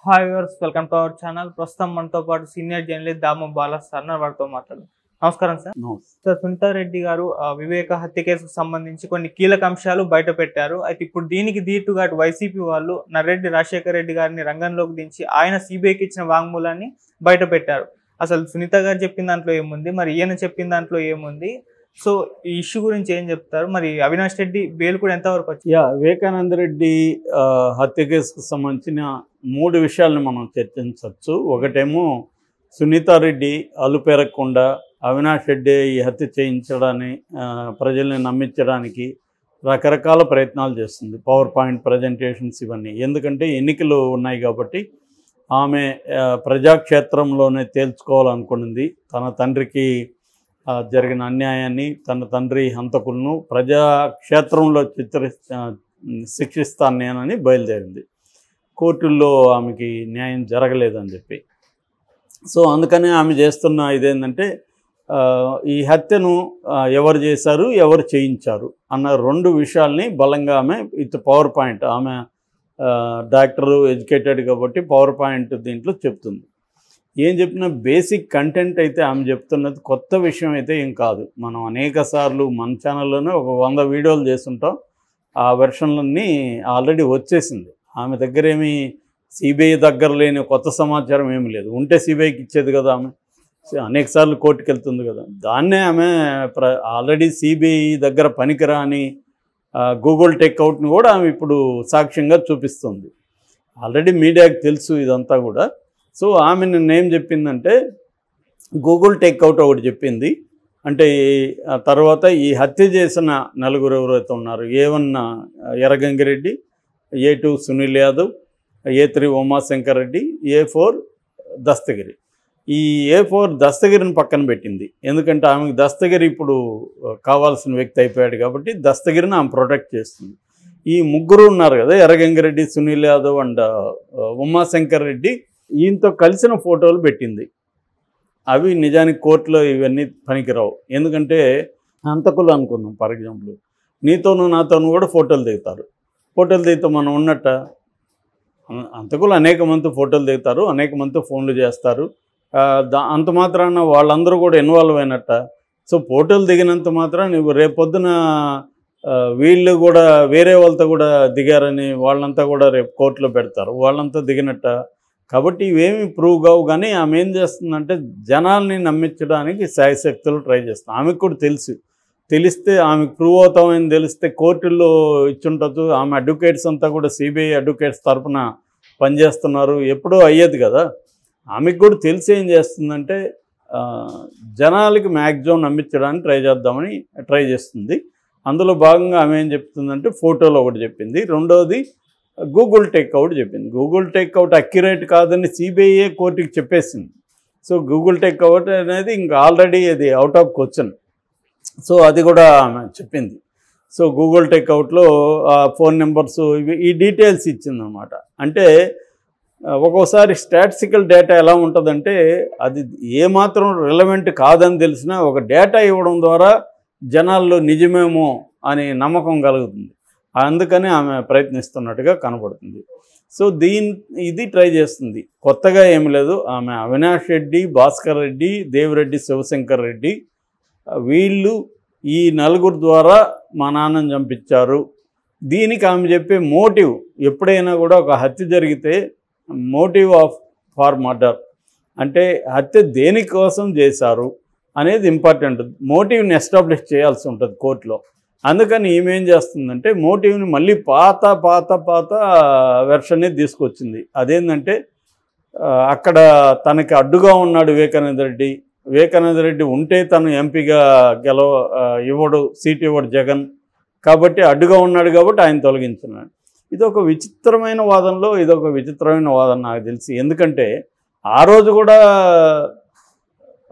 Hi viewers, welcome to our channel. ప్రస్తుతం మనతో పాటు సీనియర్ జర్నలిస్ట్ దాము బాలా సార్ వారితో మాట్లాడు. నమస్కారం సార్. సార్, సునీతారెడ్డి గారు వివేక హత్య కేసుకు సంబంధించి కొన్ని కీలక అంశాలు బయట పెట్టారు. అయితే ఇప్పుడు దీనికి దీటుగా అటు వైసీపీ వాళ్ళు నర్రెడ్డి రాజశేఖర రెడ్డి గారిని రంగంలోకి దించి ఆయన సిబిఐకి ఇచ్చిన వాంగ్మూలాన్ని బయట పెట్టారు. అసలు సునీత గారు చెప్పిన దాంట్లో ఏముంది, మరి ఈయన చెప్పిన దాంట్లో ఏముంది? సో ఈ ఇష్యూ గురించి ఏం చెప్తారు? మరి అవినాష్ రెడ్డి బెయిల్ కూడా ఎంతవరకు వచ్చింది? వివేకానంద రెడ్డి హత్య కేసుకు సంబంధించిన 3 విషయాలను మనం చర్చించవచ్చు. ఒకటేమో సునీతారెడ్డి అలుపెరగకుండా అవినాష్ రెడ్డి ఈ హత్య చేయించడాన్ని ప్రజల్ని నమ్మించడానికి రకరకాల ప్రయత్నాలు చేస్తుంది. పవర్ పాయింట్ ప్రజెంటేషన్స్ ఇవన్నీ. ఎందుకంటే ఎన్నికలు ఉన్నాయి కాబట్టి ఆమె ప్రజాక్షేత్రంలోనే తేల్చుకోవాలనుకున్నది. తన తండ్రికి జరిగిన అన్యాయాన్ని, తన తండ్రి హంతకులను ప్రజాక్షేత్రంలో శిక్షిస్తాను నేనని బయలుదేరింది. కోర్టుల్లో ఆమెకి న్యాయం జరగలేదని చెప్పి. సో అందుకని ఆమె చేస్తున్న ఇదేంటంటే ఈ హత్యను ఎవరు చేశారు, ఎవరు చేయించారు అన్న 2 విషయాల్ని బలంగా ఆమె పవర్ పాయింట్, ఆమె డాక్టరు, ఎడ్యుకేటెడ్ కాబట్టి పవర్ పాయింట్ దీంట్లో చెప్తుంది. ఏం చెప్పినా బేసిక్ కంటెంట్ అయితే ఆమె చెప్తున్నది కొత్త విషయం అయితే ఏం కాదు. మనం అనేక సార్లు మన ఛానల్లోనే ఒక 100 వీడియోలు చేస్తుంటాం. ఆ వెర్షన్లన్నీ ఆల్రెడీ వచ్చేసింది. ఆమె దగ్గర ఏమీ సిబిఐ దగ్గర లేని కొత్త సమాచారం ఏమీ లేదు. ఉంటే సిబిఐకి ఇచ్చేది కదా. ఆమె అనేక సార్లు కోర్టుకు వెళ్తుంది కదా. దాన్నే ఆమె ఆల్రెడీ సిబిఐ దగ్గర పనికిరాని గూగుల్ టేక్అవుట్ని కూడా ఆమె ఇప్పుడు సాక్ష్యంగా చూపిస్తుంది. ఆల్రెడీ మీడియాకి తెలుసు ఇదంతా కూడా. సో ఆమె నిన్నేం చెప్పిందంటే గూగుల్ టేక్అవుట్ ఒకటి చెప్పింది. అంటే తర్వాత ఈ హత్య చేసిన 4 ఎవరైతే ఉన్నారు, A1 Erra Gangi Reddy, A2 Sunil Yadav, A3 Umashankar Reddy, A4 Dastagiri. ఈ A4 దస్తగిరిని పక్కన పెట్టింది. ఎందుకంటే ఆమెకు దస్తగిరి ఇప్పుడు కావాల్సిన వ్యక్తి అయిపోయాడు కాబట్టి దస్తగిరిని ఆమె ప్రొటెక్ట్ చేస్తుంది. ఈ 3 ఉన్నారు కదా, ఎర్రగంగిరెడ్డి, సునీల్ యాదవ్ అండ్ ఉమాశంకర్ రెడ్డి, ఈయనతో కలిసిన ఫోటోలు పెట్టింది. అవి నిజానికి కోర్టులో ఇవన్నీ పనికిరావు. ఎందుకంటే హంతకులు అనుకుందాం, ఫర్ ఎగ్జాంపుల్ నీతోనూ నాతోనూ కూడా ఫోటోలు దిగుతారు. ఫోటోలు దిగుతాం మనం ఉన్నట్ట. హంతకులు అనేక మంది ఫోటోలు దిగుతారు, అనేక మంది ఫోన్లు చేస్తారు. అంత మాత్రాన వాళ్ళందరూ కూడా ఇన్వాల్వ్ అయినట్ట. సో ఫోటోలు దిగినంత మాత్రాన నువ్వు రేపొద్దున వీళ్ళు కూడా వేరే వాళ్ళతో కూడా దిగారని వాళ్ళంతా కూడా రేపు కోర్టులో పెడతారు, వాళ్ళంతా దిగినట్ట. కాబట్టి ఇవేమి ప్రూవ్ కావు. కానీ ఆమె ఏం చేస్తుందంటే జనాల్ని నమ్మించడానికి శాయశక్తులు ట్రై చేస్తుంది. ఆమెకు కూడా తెలిస్తే ఆమెకు ప్రూవ్ అవుతామని తెలిస్తే కోర్టుల్లో ఇచ్చుంటచ్చు. ఆమె అడ్వకేట్స్ అంతా కూడా సిబిఐ అడ్వకేట్స్ తరఫున పనిచేస్తున్నారు. ఎప్పుడూ అయ్యేది కదా. ఆమెకు కూడా తెలిసి ఏం చేస్తుందంటే జనాలకి మ్యాక్సిమం నమ్మించడానికి ట్రై చేస్తుంది. అందులో భాగంగా ఆమె ఏం చెప్తుందంటే ఫోటోలో ఒకటి చెప్పింది. రెండవది గూగుల్ టేక్అవుట్ చెప్పింది. గూగుల్ టేక్అవుట్ అక్యురేట్ కాదని సిబిఐ కోర్టుకి చెప్పేసింది. సో గూగుల్ టేక్అవుట్ అనేది ఇంకా ఆల్రెడీ అది అవుట్ ఆఫ్ క్వశ్చన్. సో అది కూడా ఆమె చెప్పింది. సో గూగుల్ టేక్అవుట్లో ఫోన్ నెంబర్స్ ఈ డీటెయిల్స్ ఇచ్చిందనమాట. అంటే ఒక్కోసారి స్టాటిస్టికల్ డేటా ఎలా ఉంటుందంటే అది ఏమాత్రం రిలవెంట్ కాదని తెలిసినా ఒక డేటా ఇవ్వడం ద్వారా జనాల్లో నిజమేమో అని నమ్మకం కలుగుతుంది. అందుకని ఆమె ప్రయత్నిస్తున్నట్టుగా కనబడుతుంది. సో ఇది ట్రై చేస్తుంది. కొత్తగా ఏమి లేదు. ఆమె అవినాష్ రెడ్డి, భాస్కర్ రెడ్డి, దేవిరెడ్డి, శివశంకర్ రెడ్డి, వీళ్ళు ఈ 4 ద్వారా మా నాన్నని చంపించారు. దీనికి ఆమె చెప్పే మోటివ్, ఎప్పుడైనా కూడా ఒక హత్య జరిగితే మోటివ్ ఫార్ మర్డర్ అంటే హత్య దేనికోసం చేశారు అనేది ఇంపార్టెంట్. మోటివ్ని ఎస్టాబ్లిష్ చేయాల్సి ఉంటుంది కోర్టులో. అందుకని ఈమెం చేస్తుందంటే మోటివ్ని మళ్ళీ పాత వెర్షన్ని తీసుకొచ్చింది. అదేంటంటే అక్కడ తనకి అడ్డుగా ఉన్నాడు వివేకానంద రెడ్డి ఉంటే తను ఎంపీగా ఇవ్వడు, సీట్ ఇవ్వడు జగన్, కాబట్టి అడ్డుగా ఉన్నాడు కాబట్టి ఆయన తొలగించున్నాడు. ఇదొక విచిత్రమైన వాదన నాకు తెలిసి. ఎందుకంటే ఆ రోజు కూడా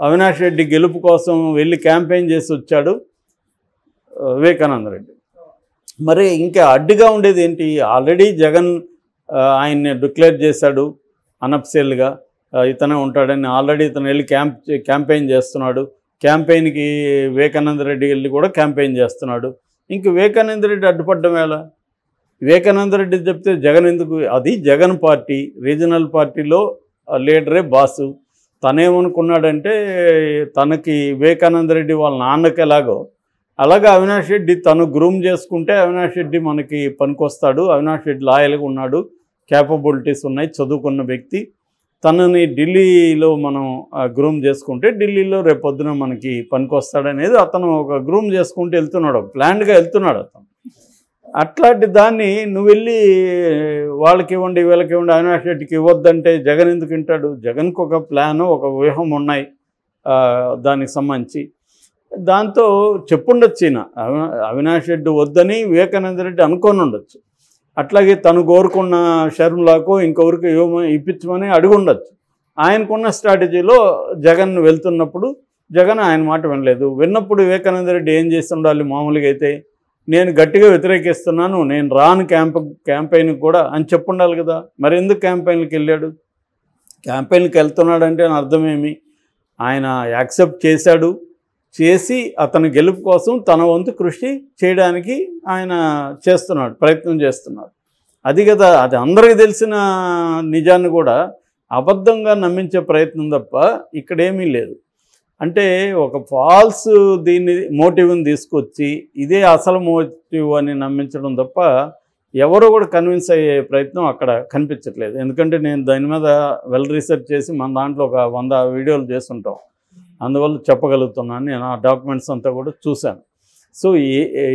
అవినాష్ రెడ్డి గెలుపు కోసం వెళ్ళి క్యాంపెయిన్ చేసి వచ్చాడు వివేకానంద రెడ్డి. మరి ఇంకా అడ్డుగా ఉండేది ఏంటి? ఆల్రెడీ జగన్ ఆయన్ని డిక్లేర్ చేశాడు అనఫిషియల్గా, ఇతనే ఉంటాడని. ఆల్రెడీ ఇతను వెళ్ళి క్యాంపెయిన్ చేస్తున్నాడు. క్యాంపెయిన్కి వివేకానంద రెడ్డి వెళ్ళి కూడా క్యాంపెయిన్ చేస్తున్నాడు. ఇంక వివేకానంద రెడ్డి అడ్డుపడ్డం ఎలా? వివేకానంద రెడ్డి చెప్తే జగన్ ఎందుకు, అది జగన్ పార్టీ, రీజనల్ పార్టీలో లీడరే బాసు. తనేమనుకున్నాడంటే తనకి వివేకానంద రెడ్డి వాళ్ళ నాన్నకి ఎలాగో అలాగే అవినాష్ రెడ్డి తను గ్రూమ్ చేసుకుంటే అవినాష్ రెడ్డి మనకి పనికొస్తాడు, అవినాష్ రెడ్డి లాయల్గా ఉన్నాడు, క్యాపబిలిటీస్ ఉన్నాయి, చదువుకున్న వ్యక్తి, తనని ఢిల్లీలో మనం గ్రూమ్ చేసుకుంటే ఢిల్లీలో రేపొద్దున మనకి పనికొస్తాడనేది అతను ఒక గ్రూమ్ చేసుకుంటూ వెళ్తున్నాడు, ప్లాన్డ్గా వెళ్తున్నాడు అతను. అట్లాంటి దాన్ని నువ్వు వెళ్ళి వాళ్ళకి ఇవ్వండి వీళ్ళకి ఇవ్వండి అవినాష్ రెడ్డికి ఇవ్వద్దంటే జగన్ ఎందుకు వింటాడు? జగన్కి ఒక ప్లాను ఒక వ్యూహం ఉన్నాయి దానికి సంబంధించి. దాంతో చెప్పుండొచ్చు ఈయన అవినాష్ రెడ్డి వద్దని వివేకానంద రెడ్డి అనుకొని ఉండొచ్చు. అట్లాగే తను కోరుకున్న షర్మిలాకు ఇంకొకరికి ఇప్పించమని అడిగి ఉండొచ్చు. ఆయనకున్న స్ట్రాటజీలో జగన్ వెళ్తున్నప్పుడు జగన్ ఆయన మాట వినలేదు. విన్నప్పుడు వివేకానంద రెడ్డి ఏం చేసి ఉండాలి? మామూలుగా అయితే నేను గట్టిగా వ్యతిరేకిస్తున్నాను, నేను రాను క్యాంపెయిన్కి కూడా అని చెప్పుండాలి కదా. మరి ఎందుకు క్యాంపెయిన్కి వెళ్ళాడు? క్యాంపెయిన్కి వెళ్తున్నాడంటే అర్థమేమి? ఆయన యాక్సెప్ట్ చేశాడు, చేసి అతని గెలుపు కోసం తన వంతు కృషి చేయడానికి ఆయన చేస్తున్నాడు, ప్రయత్నం చేస్తున్నాడు. అది కదా, అది అందరికీ తెలిసిన నిజాన్ని కూడా అబద్ధంగా నమ్మించే ప్రయత్నం తప్ప ఇక్కడేమీ లేదు. అంటే ఒక ఫాల్స్ దీన్ని మోటివ్ని తీసుకొచ్చి ఇదే అసలు మోటివ్ అని నమ్మించడం తప్ప ఎవరో కూడా కన్విన్స్ అయ్యే ప్రయత్నం అక్కడ కనిపించట్లేదు. ఎందుకంటే నేను దాని మీద వెల్ రీసెర్చ్ చేసి మన దాంట్లో ఒక 100 వీడియోలు చేస్తుంటాం, అందువల్ల చెప్పగలుగుతున్నాను. నేను ఆ డాక్యుమెంట్స్ అంతా కూడా చూశాను. సో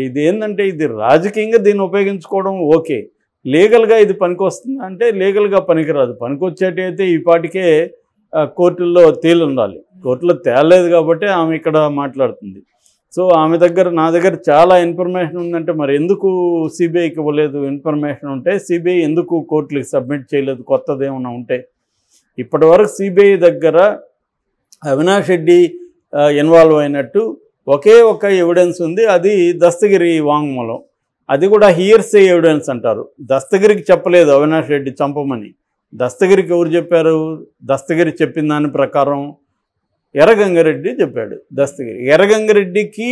ఇది ఏంటంటే ఇది రాజకీయంగా దీన్ని ఉపయోగించుకోవడం ఓకే, లీగల్గా ఇది పనికొస్తుంది అంటే లీగల్గా పనికిరాదు. పనికొచ్చేటైతే ఈ పాటికే కోర్టుల్లో తేలుండాలి. కోర్టులో తేలలేదు కాబట్టి ఆమె ఇక్కడ మాట్లాడుతుంది. సో ఆమె దగ్గర నా దగ్గర చాలా ఇన్ఫర్మేషన్ ఉందంటే మరి ఎందుకు సిబిఐకి ఇవ్వలేదు? ఇన్ఫర్మేషన్ ఉంటే సిబిఐ ఎందుకు కోర్టులకు సబ్మిట్ చేయలేదు? కొత్తది ఏమైనా ఉంటే. ఇప్పటివరకు సిబిఐ దగ్గర అవినాష్ రెడ్డి ఇన్వాల్వ్ అయినట్టు ఒకే ఒక ఎవిడెన్స్ ఉంది, అది దస్తగిరి వాంగ్మూలం. అది కూడా హియర్సే ఎవిడెన్స్ అంటారు. దస్తగిరికి చెప్పలేదు అవినాష్ రెడ్డి చంపమని. దస్తగిరికి ఎవరు చెప్పారు? దస్తగిరి చెప్పిన దాని ప్రకారం ఎర్రగంగారెడ్డి చెప్పాడు. దస్తగిరి ఎర్రగంగారెడ్డికి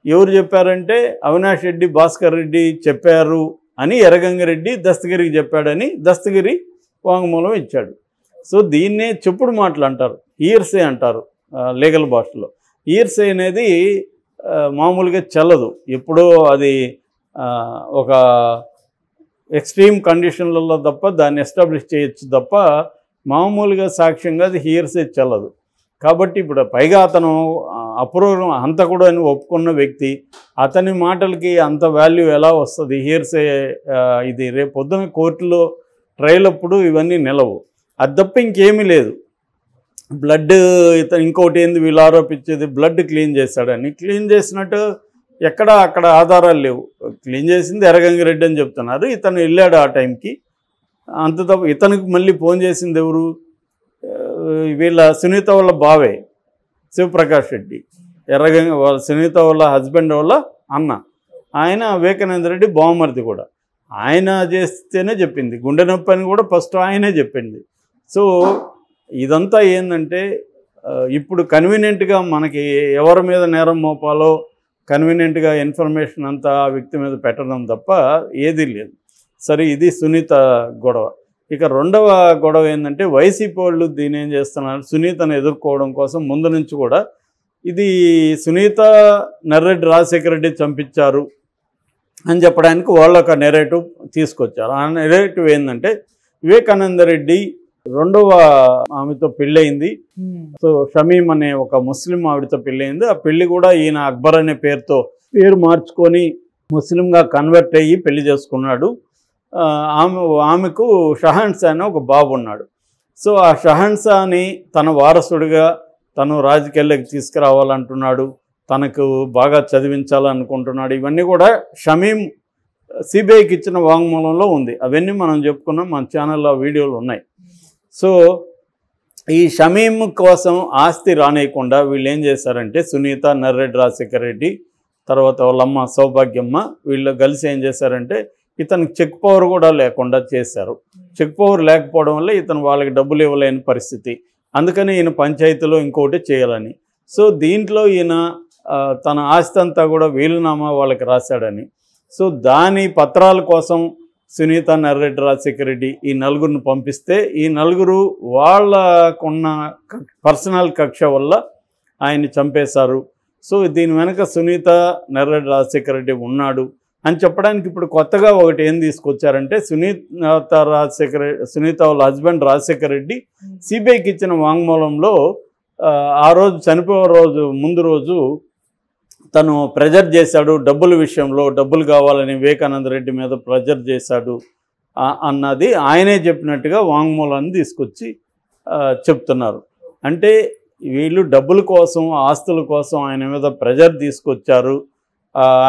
ఎవరు చెప్పారంటే అవినాష్ రెడ్డి భాస్కర్ రెడ్డి చెప్పారు అని ఎర్రగంగారెడ్డి దస్తగిరికి చెప్పాడని దస్తగిరి వాంగ్మూలం ఇచ్చాడు. సో దీన్నే చెప్పుడు మాటలు అంటారు, హియర్సే అంటారు లీగల్ భాషలో. హియర్సే అనేది మామూలుగా చెల్లదు, ఎప్పుడో అది ఒక ఎక్స్ట్రీమ్ కండిషన్లలో తప్ప దాన్ని ఎస్టాబ్లిష్ చేయొచ్చు తప్ప మామూలుగా సాక్ష్యంగా అది హియర్సే చెల్లదు. కాబట్టి ఇప్పుడు పైగా అతను అప్రూవ్ హంతకుడు అని ఒప్పుకున్న వ్యక్తి, అతని మాటలకి అంత వాల్యూ ఎలా వస్తుంది? హియర్సే ఇది రేపు పొద్దున కోర్టులో ట్రయల్ అప్పుడు ఇవన్నీ నిలవు. అది తప్ప ఇంకేమీ లేదు. బ్లడ్ ఇతను ఇంకోటి ఏంది వీళ్ళు ఆరోపించేది బ్లడ్ క్లీన్ చేశాడని. క్లీన్ చేసినట్టు ఎక్కడ అక్కడ ఆధారాలు లేవు. క్లీన్ చేసింది ఎర్రగంగారెడ్డి అని చెప్తున్నారు. ఇతను వెళ్ళాడు ఆ టైంకి, అంత తప్ప ఇతనికి మళ్ళీ ఫోన్ చేసింది ఎవరు? వీళ్ళ సునీత వాళ్ళ బావే శివప్రకాష్ రెడ్డి, వాళ్ళ సునీత వాళ్ళ హస్బెండ్ వాళ్ళ అన్న, ఆయన వివేకానంద రెడ్డి బావమరిది కూడా. ఆయన చేస్తేనే చెప్పింది, గుండె నొప్పి అని కూడా ఫస్ట్ ఆయనే చెప్పింది. సో ఇదంతా ఏంటంటే ఇప్పుడు కన్వీనియంట్గా మనకి ఎవరి మీద నేరం మోపాలో కన్వీనియంట్గా ఇన్ఫర్మేషన్ అంతా ఆ వ్యక్తి మీద పెట్టడం తప్ప ఏదీ లేదు. సరే, ఇది సునీత గొడవ. ఇక రెండవ గొడవ ఏంటంటే వైసీపీ వాళ్ళు దీన్ని ఏం చేస్తున్నారు? సునీతను ఎదుర్కోవడం కోసం ముందు నుంచి కూడా ఇది సునీత నర్రెడ్డి రాజశేఖర రెడ్డి చంపించారు అని చెప్పడానికి వాళ్ళు ఒక నెరేటివ్ తీసుకొచ్చారు. ఆ నెరేటివ్ ఏంటంటే వివేకానంద రెడ్డి రెండవ ఆమెతో పెళ్ళయింది. సో షమీం అనే ఒక ముస్లిం ఆవిడతో పెళ్ళయింది. ఆ పెళ్లి కూడా ఈయన అక్బర్ అనే పేరు మార్చుకొని ముస్లింగా కన్వర్ట్ అయ్యి పెళ్లి చేసుకున్నాడు. ఆమెకు షహన్షా అనే ఒక బాబు ఉన్నాడు. సో ఆ షహన్షాని తన వారసుడిగా తను రాజకీయాల్లోకి తీసుకురావాలంటున్నాడు, తనకు బాగా చదివించాలనుకుంటున్నాడు. ఇవన్నీ కూడా షమీం సిబిఐకి ఇచ్చిన వాంగ్మూలంలో ఉంది. అవన్నీ మనం చెప్పుకున్నాం, మన ఛానల్లో వీడియోలు ఉన్నాయి. సో ఈ షమీం కోసం ఆస్తి రానియకుండా వీళ్ళు ఏం చేశారంటే సునీత, నర్రెడ్డి రాజశేఖర రెడ్డి, తర్వాత వాళ్ళమ్మ సౌభాగ్యమ్మ, వీళ్ళు కలిసి ఏం చేశారంటే ఇతనికి చెక్ పవర్ కూడా లేకుండా చేశారు. చెక్ పవర్ లేకపోవడం వల్ల ఇతను వాళ్ళకి డబ్బులు ఇవ్వలేని పరిస్థితి. అందుకని ఈయన పంచాయతీలో ఇంకోటి చేయాలని. సో దీంట్లో ఈయన తన ఆస్తి అంతా కూడా వీలునామా వాళ్ళకి రాశాడని. సో దాని పత్రాల కోసం సునీత, నర్రెడ్డి రాజశేఖర రెడ్డి ఈ నలుగురిని పంపిస్తే ఈ నలుగురు వాళ్ళకున్న పర్సనల్ కక్ష వల్ల ఆయన్ని చంపేశారు. సో దీని వెనక సునీత, నర్రెడ్డి రాజశేఖర రెడ్డి ఉన్నాడు అని చెప్పడానికి ఇప్పుడు కొత్తగా ఒకటి ఏం తీసుకొచ్చారంటే సునీత వాళ్ళ హస్బెండ్ రాజశేఖర రెడ్డి సిబిఐకి ఇచ్చిన వాంగ్మూలంలో ఆ రోజు చనిపోయే ముందు రోజు తను ప్రెజర్ చేశాడు, డబ్బుల విషయంలో డబ్బులు కావాలని వివేకానంద రెడ్డి మీద ప్రెజర్ చేశాడు అన్నది ఆయనే చెప్పినట్టుగా వాంగ్మూలాన్ని తీసుకొచ్చి చెప్తున్నారు. అంటే వీళ్ళు డబ్బుల కోసం, ఆస్తుల కోసం ఆయన మీద ప్రెజర్ తీసుకొచ్చారు.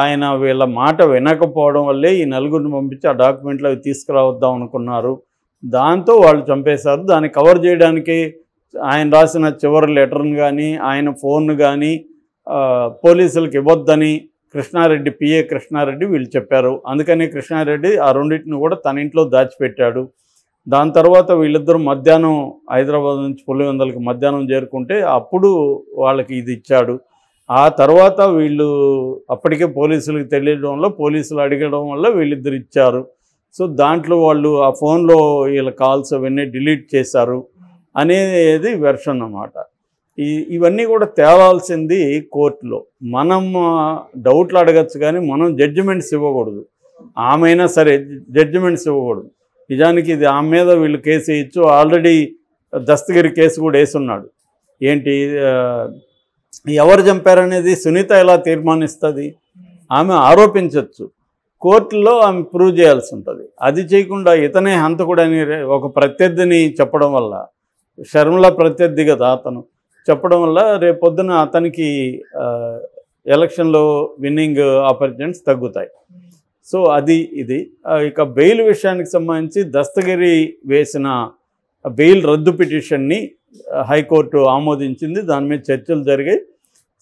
ఆయన వీళ్ళ మాట వినకపోవడం వల్లే ఈ నలుగురిని పంపించి ఆ డాక్యుమెంట్లు అవి తీసుకురావద్దాం అనుకున్నారు. దాంతో వాళ్ళు చంపేశారు. దాన్ని కవర్ చేయడానికి ఆయన రాసిన చివరి లెటర్ని కానీ ఆయన ఫోన్ను కానీ పోలీసులకు ఇవ్వద్దని కృష్ణారెడ్డి, పిఏ కృష్ణారెడ్డి వీళ్ళు చెప్పారు. అందుకని కృష్ణారెడ్డి ఆ రెండింటిని కూడా తన ఇంట్లో దాచిపెట్టాడు. దాని తర్వాత వీళ్ళిద్దరూ మధ్యాహ్నం హైదరాబాద్ నుంచి పులివెందులకి మధ్యాహ్నం చేరుకుంటే అప్పుడు వాళ్ళకి ఇది ఇచ్చాడు. ఆ తర్వాత వీళ్ళు అప్పటికే పోలీసులకు తెలియడం వల్ల, పోలీసులు అడగడం వల్ల వీళ్ళిద్దరు ఇచ్చారు. సో దాంట్లో వాళ్ళు ఆ ఫోన్లో వీళ్ళ కాల్స్ అవన్నీ డిలీట్ చేశారు అనేది వెర్షన్ అన్నమాట. ఇవన్నీ కూడా తేలాల్సింది కోర్టులో. మనం డౌట్లు అడగచ్చు కానీ మనం జడ్జిమెంట్స్ ఇవ్వకూడదు. ఆమె సరే జడ్జిమెంట్స్ ఇవ్వకూడదు. నిజానికి ఇది ఆమె మీద వీళ్ళు కేసు వేయచ్చు. ఆల్రెడీ దస్తగిరి కేసు కూడా వేసున్నాడు. ఏంటి ఎవరు చంపారనేది సునీత ఎలా తీర్మానిస్తుంది? ఆమె ఆరోపించవచ్చు, కోర్టులో ఆమె ప్రూవ్ చేయాల్సి ఉంటుంది. అది చేయకుండా ఇతనే హంతకుడని ఒక ప్రత్యర్థిని చెప్పడం వల్ల, షర్మిల ప్రత్యర్థి కదా అతను, చెప్పడం వల్ల రేపొద్దున అతనికి ఎలక్షన్లో విన్నింగ్ ఆపర్చునిటీస్ తగ్గుతాయి. సో అది ఇది. ఇక బెయిల్ విషయానికి సంబంధించి దస్తగిరి వేసిన బెయిల్ రద్దు పిటిషన్ని హైకోర్టు ఆమోదించింది. దాని మీద చర్చలు జరిగాయి.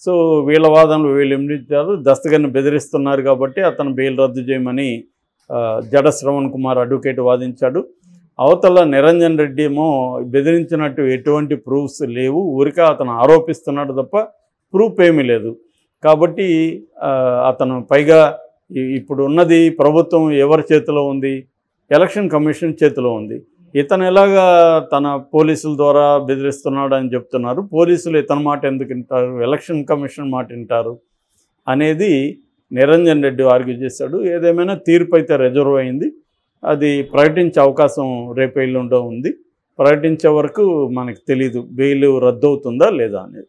సో వీళ్ళ వాదనలు వీళ్ళు వినిపించారు. దస్తగిరిని బెదిరిస్తున్నారు కాబట్టి అతను బెయిల్ రద్దు చేయమని జడ శ్రవణ్ కుమార్ అడ్వకేట్ వాదించాడు. అవతల నిరంజన్ రెడ్డి ఏమో బెదిరించినట్టు ఎటువంటి ప్రూఫ్స్ లేవు, ఊరికే అతను ఆరోపిస్తున్నాడు తప్ప ప్రూఫ్ ఏమీ లేదు. కాబట్టి అతను పైగా ఇప్పుడు ఉన్నది ప్రభుత్వం ఎవరి చేతిలో ఉంది? ఎలక్షన్ కమిషన్ చేతిలో ఉంది. ఇతను ఎలాగా తన పోలీసుల ద్వారా బెదిరిస్తున్నాడు అని చెప్తున్నారు. పోలీసులు ఇతని మాట ఎందుకు వింటారు, ఎలక్షన్ కమిషన్ మాట వింటారు అనేది నిరంజన్ రెడ్డి ఆర్గ్యూ చేశాడు. ఏదేమైనా తీర్పు అయితే రిజర్వ్ అయింది. అది ప్రకటించే అవకాశం రేపు ఎల్లుండో ఉంది. ప్రకటించే వరకు మనకు తెలీదు బెయిల్ రద్దు అవుతుందా లేదా అనేది.